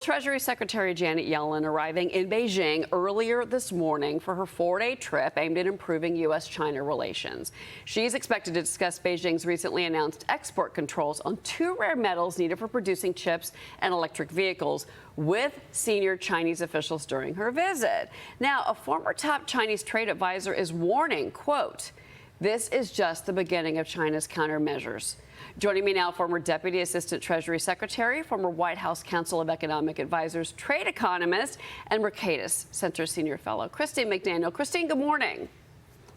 Treasury Secretary Janet Yellen arriving in Beijing earlier this morning for her 4-day trip aimed at improving U.S.-China relations. She's expected to discuss Beijing's recently announced export controls on 2 rare metals needed for producing chips and electric vehicles with senior Chinese officials during her visit. Now, a former top Chinese trade advisor is warning, quote, "This is just the beginning of China's countermeasures." Joining me now, former Deputy Assistant Treasury Secretary, former White House Council of Economic Advisors, trade economist, and Mercatus Center Senior Fellow, Christine McDaniel. Christine, good morning.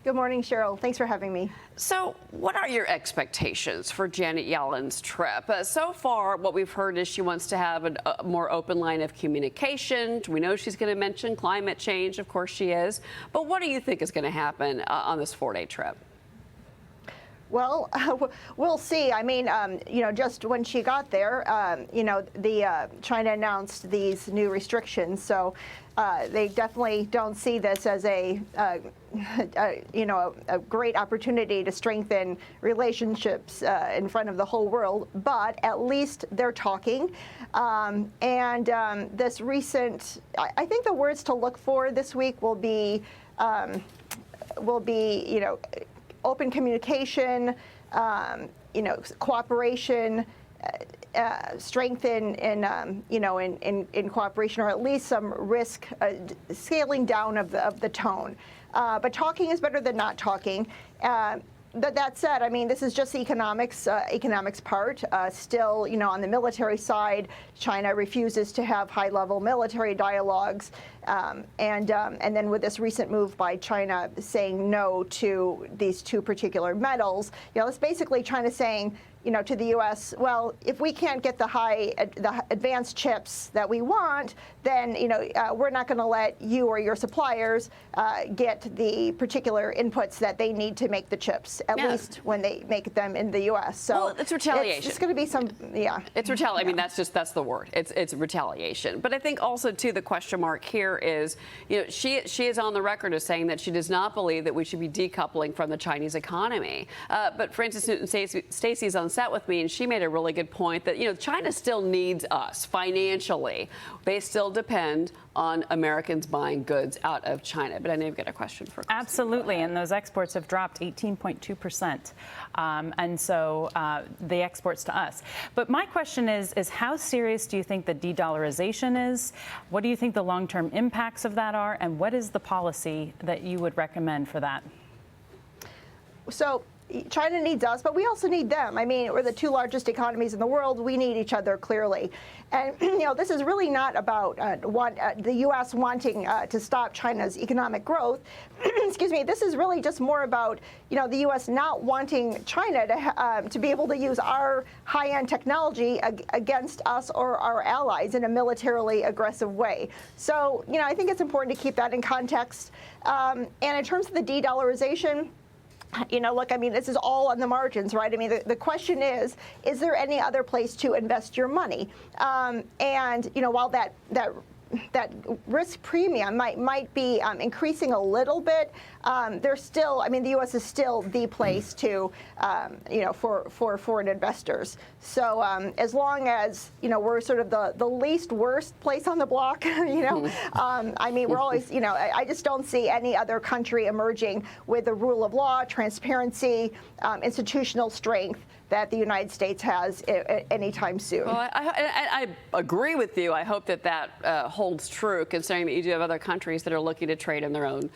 Good morning, Cheryl. Thanks for having me. So what are your expectations for Janet Yellen's trip? So far, what we've heard is she wants to have a more open line of communication. We know she's going to mention climate change. Of course she is. But what do you think is going to happen on this 4-day trip? Well, we'll see. I mean, just when she got there, China announced these new restrictions. So they definitely don't see this as a great opportunity to strengthen relationships in front of the whole world. But at least they're talking. This recent, I think the words to look for this week will be open communication, cooperation, strength in cooperation, or at least some risk scaling down of the tone. But talking is better than not talking. That said, I mean, this is just the economics part. Still, on the military side, China refuses to have high-level military dialogues. And then with this recent move by China saying no to these 2 particular metals, it's basically China saying, to the U.S., well, if we can't get the advanced chips that we want, then, we're not going to let you or your suppliers get the particular inputs that they need to make the chips, at least when they make them in the U.S. So well, it's retaliation. It's going to be some, It's retaliation. I mean, that's the word. It's retaliation. But I think also, too, the question mark here is, she is on the record as saying that she does not believe that we should be decoupling from the Chinese economy. But Frances Newton-Stacey's on set with me, and she made a really good point that, China still needs us financially. They still depend on Americans buying goods out of China. But I know you've got a question for Christine. Absolutely, and those exports have dropped 18.2%. And so the exports to us. But my question is how serious do you think the de-dollarization is? What do you think the long-term impacts of that are? And what is the policy that you would recommend for that? So China needs us, but we also need them. I mean, we're the 2 largest economies in the world. We need each other clearly. And, this is really not about the U.S. wanting to stop China's economic growth. Excuse me. This is really just more about, the U.S. not wanting China to be able to use our high-end technology against us or our allies in a militarily aggressive way. So, I think it's important to keep that in context. And in terms of the de-dollarization, look, I mean, this is all on the margins, right? I mean, the question is there any other place to invest your money? While that risk premium might be increasing a little bit, there's still, I mean, the U.S. is still the place to, for foreign investors. So as long as, we're sort of the least worst place on the block, I mean, we're always, I just don't see any other country emerging with the rule of law, transparency, institutional strength that the United States has anytime soon. Well, I agree with you. I hope that holds true, considering that you do have other countries that are looking to trade in their own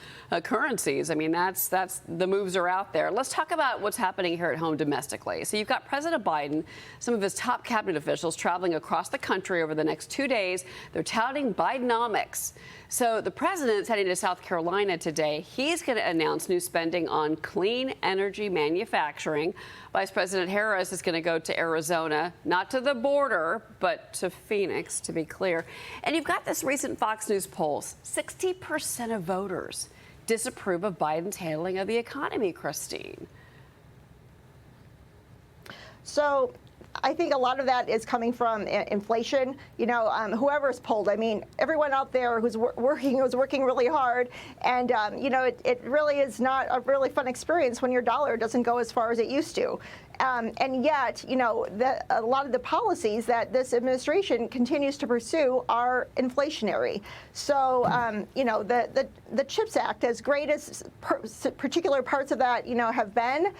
currencies. I mean, that's the moves are out there. Let's talk about what's happening here at home domestically. So you've got President Biden, some of his top cabinet officials traveling across the country over the next 2 days. They're touting Bidenomics. So the president's heading to South Carolina today. He's going to announce new spending on clean energy manufacturing. Vice President Harris is going to go to Arizona, not to the border, but to Phoenix, to be clear. And you've got this recent Fox News poll. 60% of voters disapprove of Biden's handling of the economy, Christine. So I think a lot of that is coming from inflation. Whoever's polled, I mean, everyone out there who's working really hard. And, it really is not a really fun experience when your dollar doesn't go as far as it used to. And yet, a lot of the policies that this administration continues to pursue are inflationary. So, the CHIPS Act, as great as particular parts of that, have been,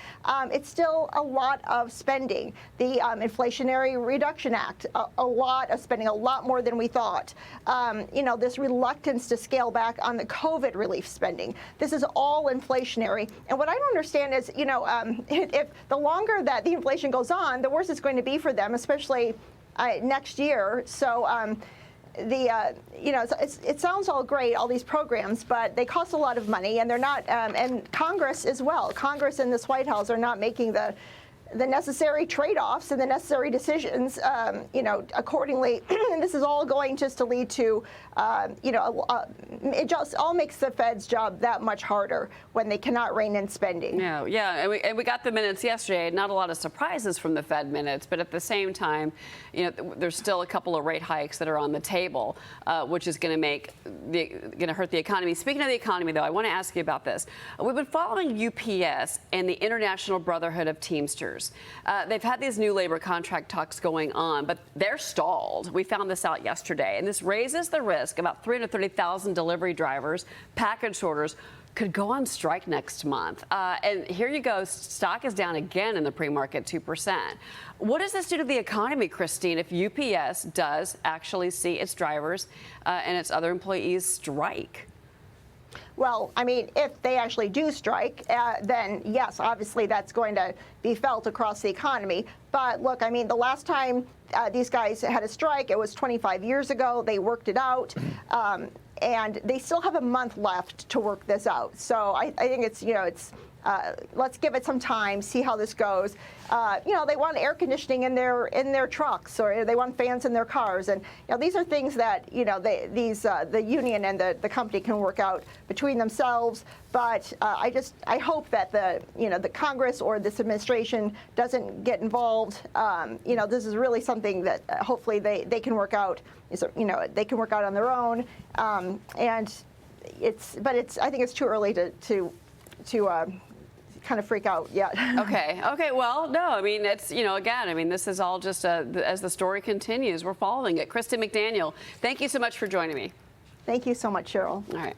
it's still a lot of spending. The Inflationary Reduction Act, a lot of spending, a lot more than we thought. This reluctance to scale back on the COVID relief spending. This is all inflationary. And what I don't understand is, if the longer that the inflation goes on, the worse it's going to be for them, especially next year. So, it sounds all great, all these programs, but they cost a lot of money, and they're not, and Congress as well. Congress and this White House are not making the necessary trade-offs and the necessary decisions, accordingly. And this is all going just to lead to, it just all makes the Fed's job that much harder when they cannot rein in spending. Yeah, and we got the minutes yesterday. Not a lot of surprises from the Fed minutes, but at the same time, there's still a couple of rate hikes that are on the table, which is going to hurt the economy. Speaking of the economy, though, I want to ask you about this. We've been following UPS and the International Brotherhood of Teamsters. They've had these new labor contract talks going on, but they're stalled. We found this out yesterday, and this raises the risk about 330,000 delivery drivers, package sorters, could go on strike next month. And here you go, stock is down again in the pre-market 2%. What does this do to the economy, Christine, if UPS does actually see its drivers and its other employees strike? Well, I mean, if they actually do strike, then yes, obviously that's going to be felt across the economy. But look, I mean, the last time these guys had a strike, it was 25 years ago. They worked it out. And they still have a month left to work this out. So I think it's, let's give it some time, see how this goes. They want air conditioning in their trucks, or they want fans in their cars, and these are things that the union and the company can work out between themselves. But I hope that the Congress or this administration doesn't get involved. This is really something that hopefully they can work out. They can work out on their own. And I think it's too early to kind of freak out yet. Okay. Well, no, I mean, it's, again, I mean, this is all just as the story continues, we're following it. Kristen McDaniel, thank you so much for joining me. Thank you so much, Cheryl. All right.